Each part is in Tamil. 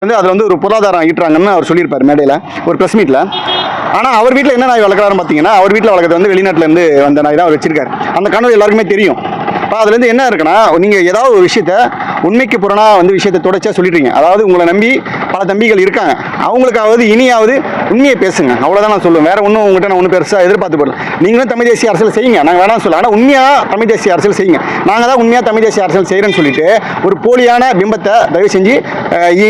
வந்து அதில் வந்து ஒரு பொருளாதாரம் ஈட்டுறாங்கன்னு அவர் சொல்லியிருப்பார் மேடையில் ஒரு ப்ரெஸ் மீட்டில். ஆனால் அவர் வீட்டில் என்ன நாய் வளர்க்குறாருன்னு பார்த்தீங்கன்னா, அவர் வீட்டில் வளர்க்குறது வந்து வெளிநாட்டிலேருந்து வந்த நாய் தான் அவர் வச்சிருக்காரு. அந்த காணொலி எல்லாருக்குமே தெரியும். அதுலேருந்து என்ன இருக்குன்னா, நீங்கள் ஏதாவது ஒரு விஷயத்த உண்மைக்கு புறனாக வந்து விஷயத்தை தொடர்ச்சியாக சொல்லிடுறீங்க. அதாவது உங்களை நம்பி பல தம்பிகள் இருக்காங்க, அவங்களுக்காவது இனியாவது உண்மையை பேசுங்க. அவ்வளோதான் நான் சொல்லுவேன். வேறு ஒன்றும் உங்கள்கிட்ட நான் ஒன்றும் பெருசாக எதிர்பார்த்து போடல. நீங்களும் தமிழ் தேசிய அரசியல் செய்யுங்க, நாங்கள் வேணாம் சொல்ல. ஆனால் உண்மையாக தமிழ் தேசிய அரசியல் செய்யுங்க. நாங்கள் தான் உண்மையாக தமிழ் தேசிய அரசியல் செய்கிறேன்னு சொல்லிட்டு ஒரு போலியான பிம்பத்தை தயவு செஞ்சு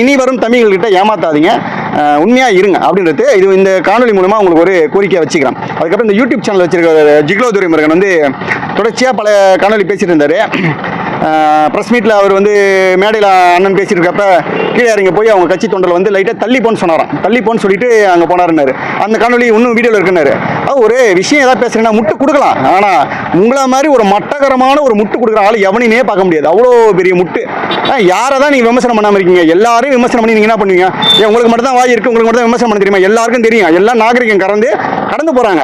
இனி வரும் தமிழர்கள்கிட்ட ஏமாத்தாதீங்க, உண்மையாக இருங்க அப்படின்றது இது இந்த காணொலி மூலமாக உங்களுக்கு ஒரு கோரிக்கையை வச்சுக்கிறேன். அதுக்கப்புறம் இந்த யூடியூப் சேனல் வச்சிருக்கிற ஜிக்லோ துரைமுருகன் வந்து தொடர்ச்சியாக பல காணொலி பேசிட்டு இருந்தார். ப்ரெஸ் மீட்டில் அவர் வந்து மேடையில் அண்ணன் பேசியிருக்கப்ப கீழே இறங்கி போய் அவங்க கட்சி தொண்டரில் வந்து லைட்டாக தள்ளி போன்னு சொன்னாராம். தள்ளி போன்னு சொல்லிட்டு அங்கே போனாருன்னாரு. அந்த காணொலி இன்னும் வீடியோவில் இருக்குன்னாரு. அது ஒரு விஷயம் ஏதாவது பேசுறீங்கன்னா முட்டு கொடுக்கலாம், ஆனால் உங்களை மாதிரி ஒரு மட்டகரமான ஒரு முட்டு கொடுக்குற ஆள் எவனையுமே பார்க்க முடியாது. அவ்வளோ பெரிய முட்டு. யாரை தான் நீங்கள் விமர்சனம் பண்ணாமல் இருக்கீங்க? எல்லாரும் விமர்சனம் பண்ணி நீங்கள் என்ன பண்ணுவீங்க? உங்களுக்கு மட்டும் தான் வாய் இருக்குது, உங்களுக்கு மட்டும் தான் விமர்சனம் பண்ண தெரியுமா? எல்லாருக்கும் தெரியும். எல்லாம் நாகரிகம் கடந்து போகிறாங்க.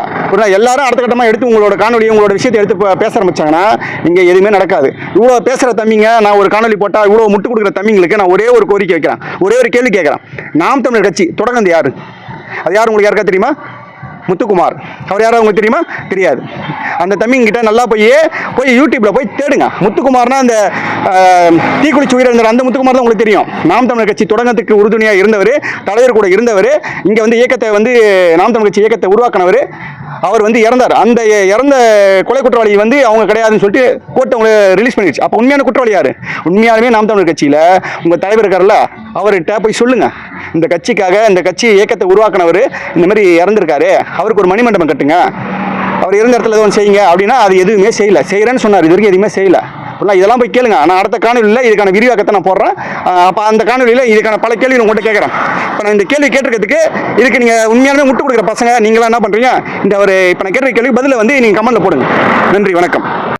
எல்லாரும் அடுத்த கட்டமாக எடுத்து உங்களோட காணொலி உங்களோட விஷயத்தை எடுத்து பேச ஆரம்பிச்சாங்கன்னா இங்கே எதுவுமே நடக்காது. இவ்வளோ பேசுகிற தம்பிங்க, நான் ஒரு காணொலி போட்டால் இவ்வளோ முட்டு கொடுக்குற தம்பிங்களுக்கு நான் ஒரே ஒரு கோரிக்கை வைக்கிறேன், ஒரே ஒரு கேள்வி கேட்குறேன். நாம் தமிழர் கட்சி தொடர்ந்து யாரு? அது யார் உங்களுக்கு யாருக்கா தெரியுமா? முத்துக்குமார். அவர் யாராவது உங்களுக்கு தெரியுமா? தெரியாது. அந்த தம்பிங்கிட்ட நல்லா போய் யூடியூப்பில் போய் தேடுங்க. முத்துக்குமார்னா அந்த தீக்குளிச்சு உயிரிழந்தார் அந்த முத்துக்குமார் தான் உங்களுக்கு தெரியும். நாம் தமிழர் கட்சி தொடங்கத்துக்கு உறுதுணையாக இருந்தவர், தலைவர் கூட இருந்தவர், இங்கே வந்து இயக்கத்தை வந்து நாம் தமிழர் கட்சி இயக்கத்தை உருவாக்கினவர். அவர் வந்து இறந்தார். அந்த இறந்த கொலை குற்றவாளி வந்து அவங்க கிடையாதுன்னு சொல்லிட்டு கோர்ட் அவங்களை ரிலீஸ் பண்ணிடுச்சு. அப்போ உண்மையான குற்றவாளி யார்? உண்மையாலுமே நாம் தமிழர் கட்சியில் உங்கள் தலைவர் இருக்கார்ல, அவர்கிட்ட போய் சொல்லுங்க, இந்த கட்சிக்காக இந்த கட்சி இயக்கத்தை உருவாக்கினவர் இந்த மாதிரி இறந்துருக்காரு, அவருக்கு ஒரு மணிமண்டபம் கட்டுங்க, அவர் இருந்த இடத்துல எதுவும் செய்யுங்க அப்படின்னா அது எதுவுமே செய்கிறேன்னு சொன்னார். இது வரைக்கும் எதுவுமே செய்யலை. இதெல்லாம் போய் கேளுங்க. நான் அடுத்த காணொலியில் இதுக்கான விரிவாக்கத்தை நான் போடுறேன். அப்போ அந்த காணொலியில் இதுக்கான பல கேள்வி உங்கள்கிட்ட கேட்குறேன். இப்போ நான் இந்த கேள்வி கேட்டிருக்கிறதுக்கு இதுக்கு நீங்கள் உண்மையாலுமே முட்டு கொடுக்குற பசங்க நீங்களாம் என்ன பண்ணுறீங்க? இந்த ஒரு இப்போ நான் கேட்டிருக்க கேள்வி பதிலை வந்து நீங்கள் கமெண்ட்டில் போடுங்க. நன்றி, வணக்கம்.